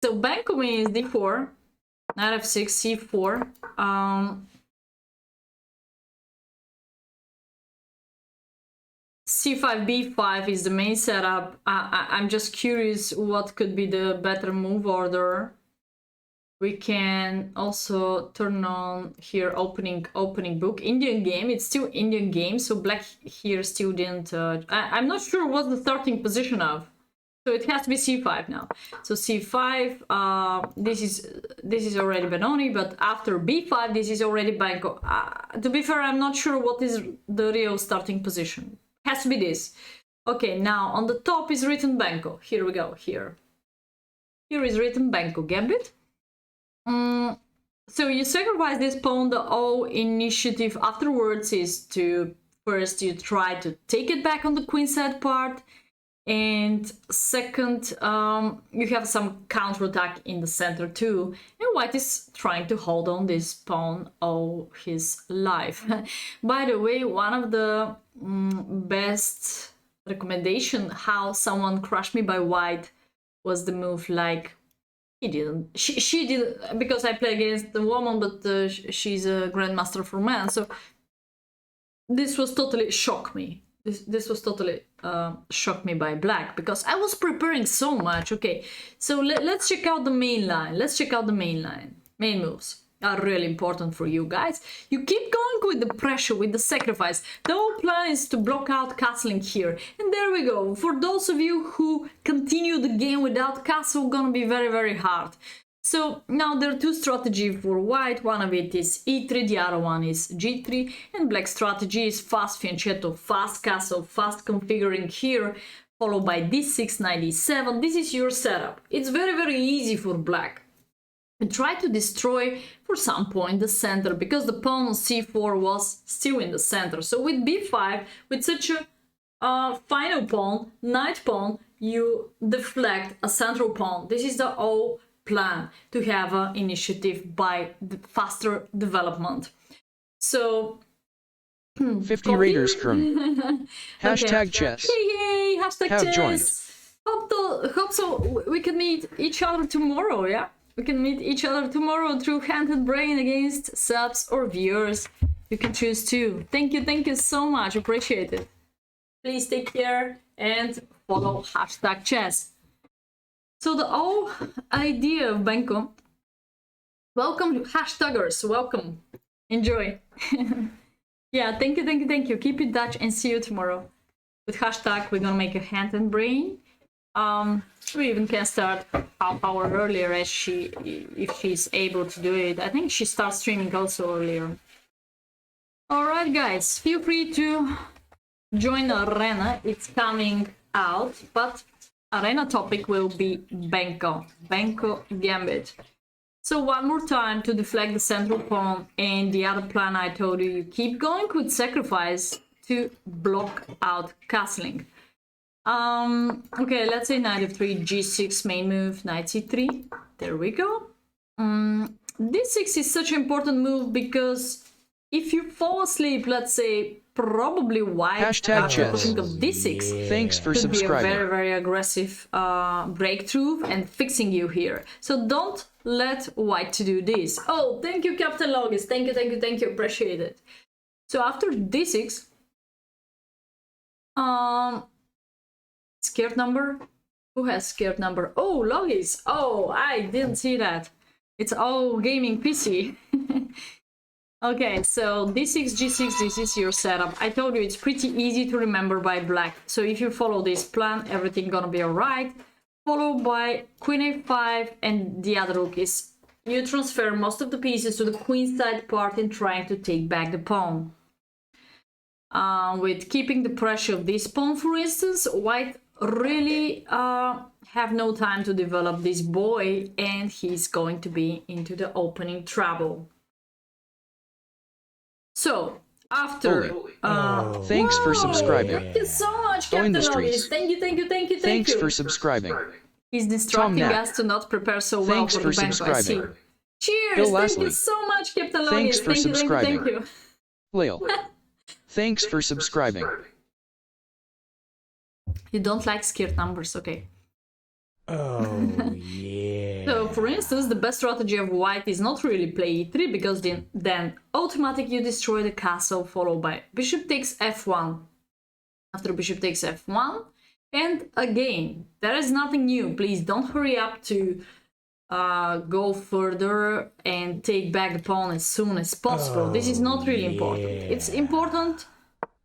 So Benko means d4, knight f6, c4. c5, b5 is the main setup. I'm just curious what could be the better move order. We can also turn on here opening book. Indian game, it's still Indian game, so black here still didn't... I'm not sure what's the starting position of. So it has to be c5 now. So c5, this is already Benoni, but after b5, this is already Benko. To be fair, I'm not sure what is the real starting position. Has to be this. Okay, now on the top is written Benko. Here we go, here. Here is written Benko gambit. So you sacrifice this pawn. The O initiative afterwards is to first you try to take it back on the queenside part, and second you have some counterattack in the center too, and white is trying to hold on this pawn all his life. By the way, one of the best recommendation how someone crushed me by white was the move like he didn't. She did, because I play against the woman, but she's a grandmaster for men. So this was totally shocked me. This was totally shocked me by black, because I was preparing so much. Okay, so let's check out the main line. Let's check out the main line. Main moves are really important for you guys. You keep going with the pressure, with the sacrifice. The whole plan is to block out castling here. And there we go. For those of you who continue the game without castle, gonna be very, very hard. So now there are two strategies for white. One of it is e3, the other one is g3. And black strategy is fast fianchetto, fast castle, fast configuring here, followed by d6, knight d7. This is your setup. It's very, very easy for black. And try to destroy for some point the center, because the pawn on c4 was still in the center. So with b5, with such a final pawn, knight pawn, you deflect a central pawn. This is the whole plan, to have an initiative by the faster development. So 50 raiders from hashtag chess. Yay, hashtag have chess. Joined. Hope so we can meet each other tomorrow, yeah? We can meet each other tomorrow through Hand and Brain against subs or viewers. You can choose too. Thank you so much. Appreciate it. Please take care and follow hashtag chess. So the whole idea of Benko. Welcome, hashtaggers. Welcome. Enjoy. Yeah, thank you. Keep it Dutch and see you tomorrow. With hashtag, we're gonna make a Hand and Brain. We even can start half hour earlier if she's able to do it. I think she starts streaming also earlier. Alright guys, feel free to join Arena. It's coming out, but Arena topic will be Benko gambit. So one more time to deflect the central pawn, and the other plan I told you keep going with sacrifice to block out castling. Okay, let's say knight f3, g6 main move, knight c3. There we go. d6 is such an important move, because if you fall asleep, let's say, probably white hashtag chess. Think of d6. Thanks for could subscribing. Be a very, very aggressive breakthrough and fixing you here. So don't let white to do this. Oh, thank you, Captain Logis. Thank you. Appreciate it. So after d6, scared number? Who has scared number? Oh, Logis. Oh, I didn't see that. It's all gaming PC. Okay, so d6, g6, this is your setup. I told you it's pretty easy to remember by black. So if you follow this plan, everything gonna be alright. Followed by queen a5, and the other rook is you transfer most of the pieces to the queenside part and trying to take back the pawn. With keeping the pressure of this pawn, for instance, white really have no time to develop this boy, and he's going to be into the opening trouble. So after thanks for subscribing. Thank you so much, Join Captain the Logis. streets. Thank you. Thanks for subscribing. He's distracting Tom us to not prepare so well Thanks for for the Benko, I see. subscribing. Cheers! Bill Thank Leslie. you so much, Captain Logis. Thanks for subscribing. Thank you. Lil. Thanks for subscribing. You don't like scared numbers, okay. Oh, yeah. So, for instance, the best strategy of white is not really play e3, because then automatically you destroy the castle, followed by bishop takes f1. After bishop takes f1, and again, there is nothing new. Please don't hurry up to go further and take back the pawn as soon as possible. This is not really important. It's important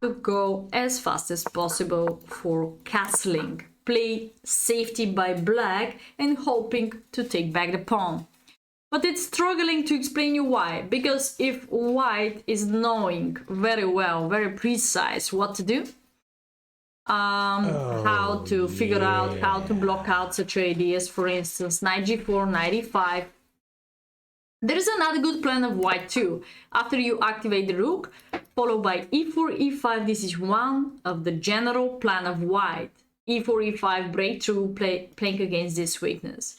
to go as fast as possible for castling. Play safety by black and hoping to take back the pawn. But it's struggling to explain you why, because if white is knowing very well, very precise what to do, how to figure out how to block out such ideas, for instance, knight g4, knight e5. There is another good plan of white too. After you activate the rook, followed by e4, e5, this is one of the general plan of white. e4, e5, breakthrough, playing against this weakness.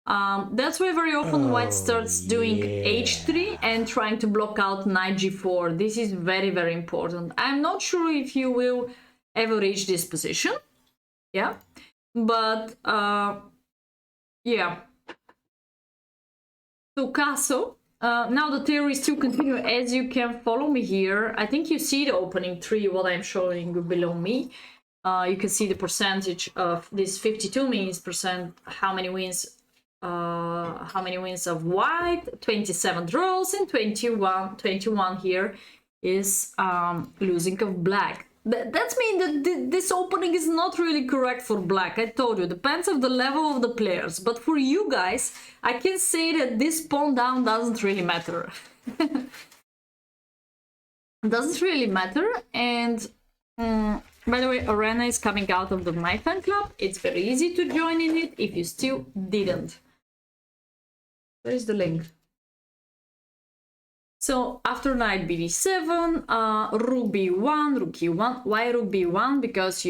That's why very often white starts doing h3 and trying to block out knight g4. This is very, very important. I'm not sure if you will ever reach this position, yeah, but yeah. So castle, now the theory still continue, as you can follow me here. I think you see the opening tree, what I'm showing below me. You can see the percentage of this 52 means percent, how many wins of white, 27 draws, and 21 here is losing of black. That means that this opening is not really correct for black. I told you, depends on the level of the players. But for you guys, I can say that this pawn down doesn't really matter. Doesn't really matter. And by the way, Arena is coming out of my fan club. It's very easy to join in it if you still didn't. Where is the link? So after knight bd7, rook b1, rook e1. Why rook b1? Because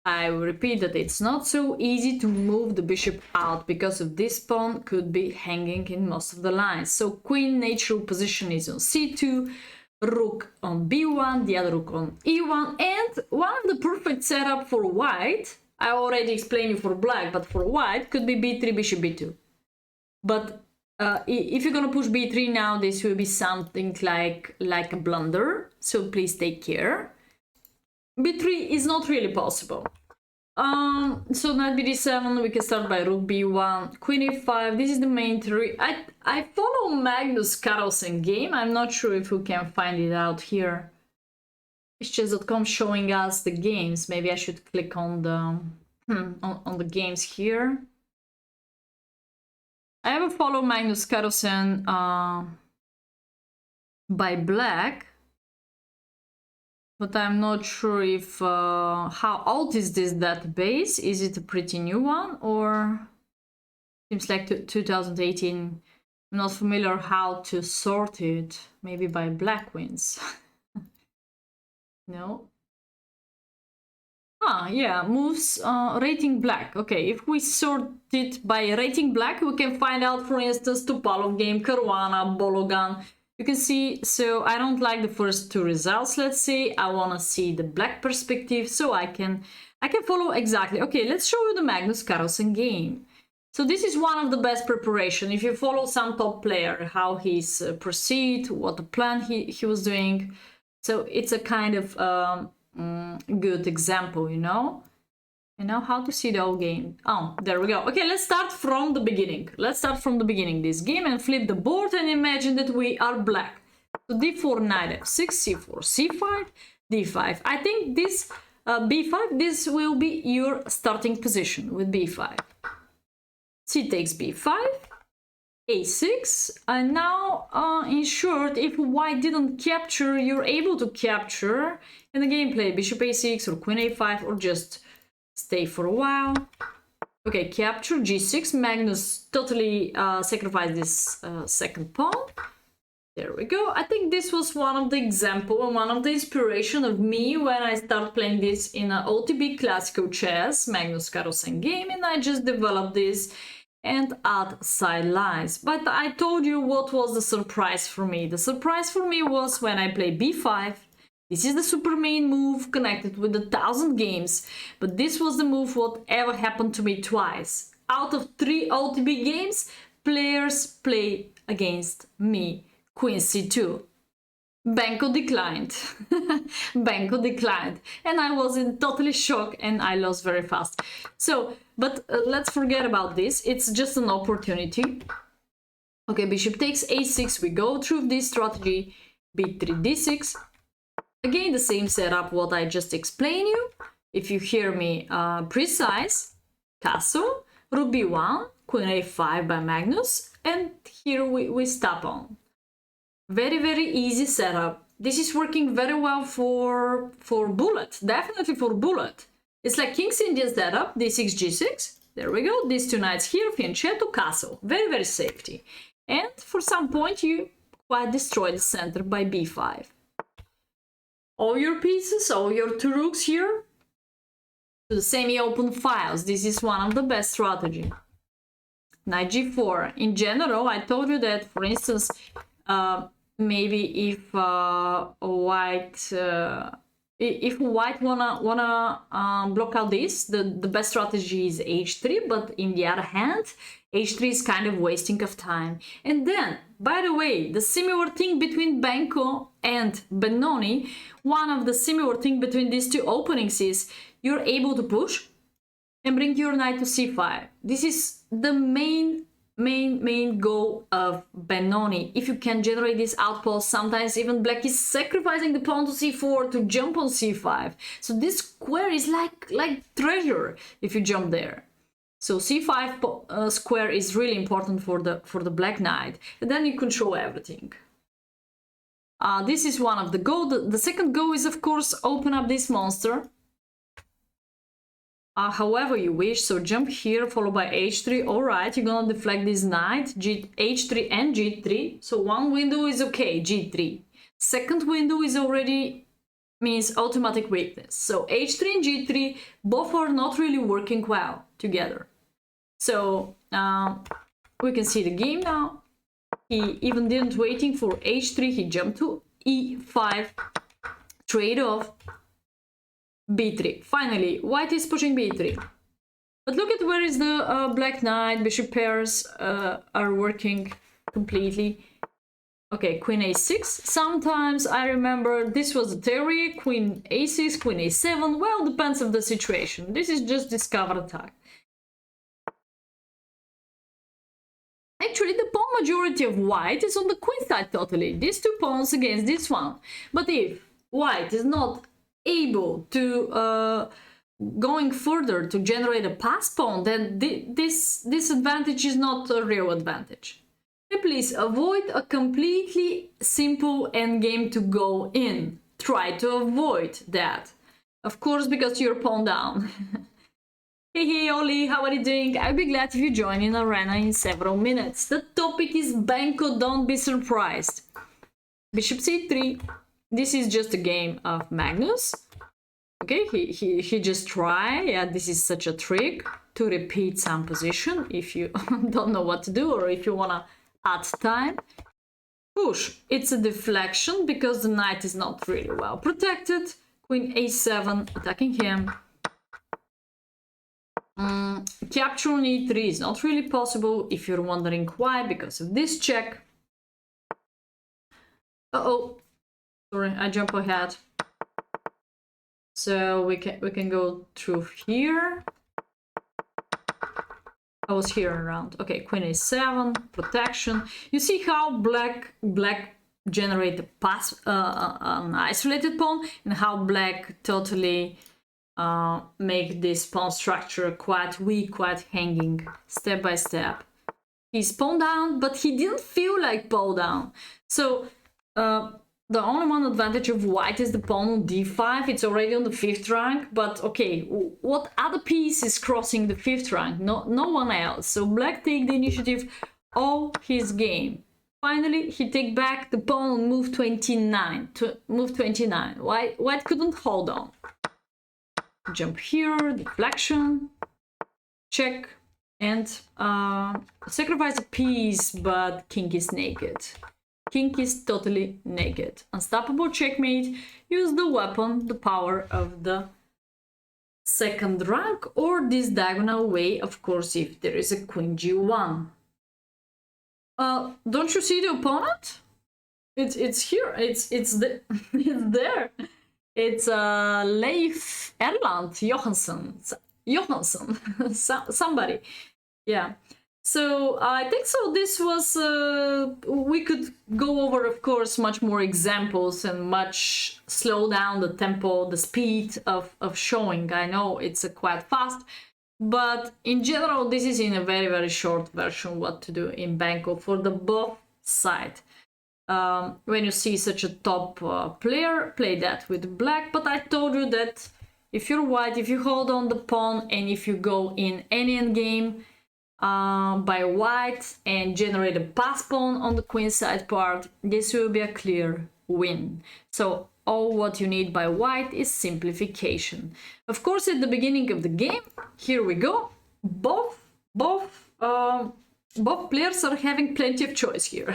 I will repeat that it's not so easy to move the bishop out, because of this pawn could be hanging in most of the lines. So queen natural position is on c2, rook on b1, the other rook on e1, and one of the perfect setup for white, I already explained you for black, but for white could be b3, bishop b2. But if you're gonna push b3 now, this will be something like a blunder, so please take care. b3 is not really possible. So knight bd7, we can start by rook b1, queen e5. This is the main theory. I follow Magnus Carlsen game. I'm not sure if we can find it out here. It's chess.com showing us the games. Maybe I should click on the on the games here. I have a follow Magnus Carlsen by black, but I'm not sure if how old is this database. Is it a pretty new one, or seems like 2018? I'm not familiar how to sort it. Maybe by black wins. No. Ah, yeah, moves rating black. Okay, if we sort it by rating black, we can find out, for instance, Topalov game, Caruana, Bologan. You can see, so I don't like the first two results, let's say. I want to see the black perspective, so I can follow exactly. Okay, let's show you the Magnus Carlsen game. So this is one of the best preparation. If you follow some top player, how he's proceed, what the plan he was doing. So it's a kind of good example, you know how to see the whole game. Oh, there we go. Okay, let's start from the beginning. Let's start from the beginning this game and flip the board and imagine that we are black. So d4, knight f6, c4, c5, d5. I think this b5, this will be your starting position with b5. C takes b5, a6, and now in short, if white didn't capture, you're able to capture in the gameplay bishop a6 or queen a5, or just stay for a while. Okay, capture g6. Magnus totally sacrificed this second pawn. There we go. I think this was one of the example and one of the inspiration of me when I start playing this in an OTB classical chess Magnus Carlsen game, and I just developed this and add sidelines. But I told you what was the surprise for me. The surprise for me was when I played b5 This is the super main move connected with 1,000 games, but this was the move whatever happened to me twice. Out of 3 OTB games, players play against me. Queen c2. Benko declined. Benko declined. And I was in totally shock and I lost very fast. So, but let's forget about this. It's just an opportunity. Okay, bishop takes a6. We go through this strategy. b3, d6. Again, the same setup what I just explained you. If you hear me precise, castle, rook b1, queen a5 by Magnus, and here we stop on. Very, very easy setup. This is working very well for bullet, definitely for bullet. It's like King's Indian setup, d6, g6. There we go, these 2 knights here, fianchetto, castle. Very, very safety. And for some point you quite destroy the center by b5. All your pieces, all your 2 rooks here to the semi-open files. This is one of the best strategy. Knight g4. In general, I told you that, for instance, maybe if white wanna block out this, the best strategy is h3. But in the other hand, h3 is kind of wasting of time. And then, by the way, the similar thing between Benko and Benoni, one of the similar thing between these 2 openings is you're able to push and bring your knight to c5. This is the main goal of Benoni. If you can generate this outpost, sometimes even black is sacrificing the pawn to c4 to jump on c5. So this square is like treasure if you jump there. So c5 square is really important for the black knight, and then you control everything. This is one of the goals. The second goal is, of course, open up this monster. However you wish. So jump here, followed by h3. All right, you're gonna deflect this knight, h3 and g3. So one window is okay, g3. Second window is already means automatic weakness. So h3 and g3 both are not really working well together. So we can see the game now. He even didn't waiting for h3. He jumped to e5. Trade off. b3. Finally, white is pushing b3. But look at where is the black knight. Bishop pairs are working completely. Okay, queen a6. Sometimes I remember this was a theory. Queen a6, queen a7. Well, depends on the situation. This is just discovered attack. Actually, the pawn majority of white is on the queen side totally. These 2 pawns against this one. But if white is not able to going further to generate a pass pawn, then this advantage is not a real advantage. And please avoid a completely simple endgame to go in. Try to avoid that. Of course, because you're pawn down. Hey Oli, how are you doing? I'll be glad if you join in Arena in several minutes. The topic is Benko, don't be surprised. Bishop c3. This is just a game of Magnus. Okay, he just try. Yeah, this is such a trick to repeat some position if you don't know what to do or if you wanna add time. Push. It's a deflection because the knight is not really well protected. Queen a7 attacking him. Capture on e3 is not really possible if you're wondering why, because of this check. Uh-oh. Sorry, I jump ahead. So we can go through here. I was here around. Okay, queen a7, protection. You see how black generate a pass, an isolated pawn, and how black totally make this pawn structure quite weak, quite hanging, step by step. He's pawn down, but he didn't feel like pawn down. So the only one advantage of white is the pawn on d5. It's already on the 5th rank, but okay, what other piece is crossing the 5th rank? No one else. So black take the initiative all his game. Finally, he take back the pawn on move 29. White couldn't hold on. Jump here, deflection, check, and sacrifice a piece, but king is naked. King is totally naked. Unstoppable checkmate. Use the weapon, the power of the second rank, or this diagonal way, of course, if there is a queen g1. Don't you see the opponent? It's here. It's it's there. It's Leif Erland Johansson. Somebody. Yeah. So I think so. This was we could go over, of course, much more examples and much slow down the tempo, the speed of showing. I know it's quite fast, but in general, this is in a very short version what to do in Benko for the both side. When you see such a top player, play that with black. But I told you that if you're white, if you hold on the pawn and if you go in any endgame by white and generate a pass pawn on the queen side part, this will be a clear win. So all what you need by white is simplification. Of course, at the beginning of the game, here we go. Both players are having plenty of choice here.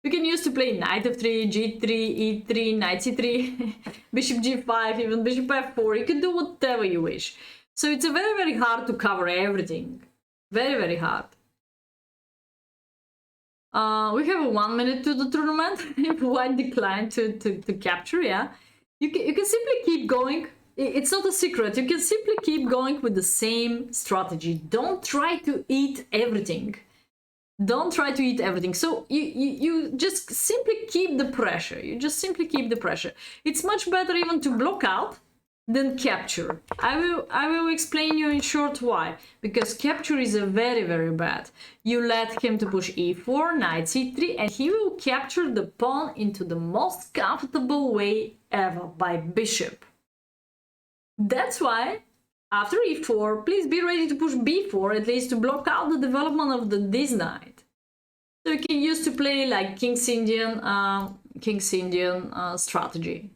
You can use to play knight f3, g3, e3, knight c3, bishop g5, even bishop f4. You can do whatever you wish. So it's a very hard to cover everything. Very hard. We have 1 minute to the tournament. If white declined to capture, yeah. You can simply keep going. It's not a secret. You can simply keep going with the same strategy. Don't try to eat everything. Don't try to eat everything. So you just simply keep the pressure. You just simply keep the pressure. It's much better even to block out than capture. I will explain you in short why. Because capture is a very bad. You let him to push e4, knight c3, and he will capture the pawn into the most comfortable way ever, by bishop. That's why after e4, please be ready to push b4, at least to block out the development of this knight. So you can use to play like King's Indian strategy.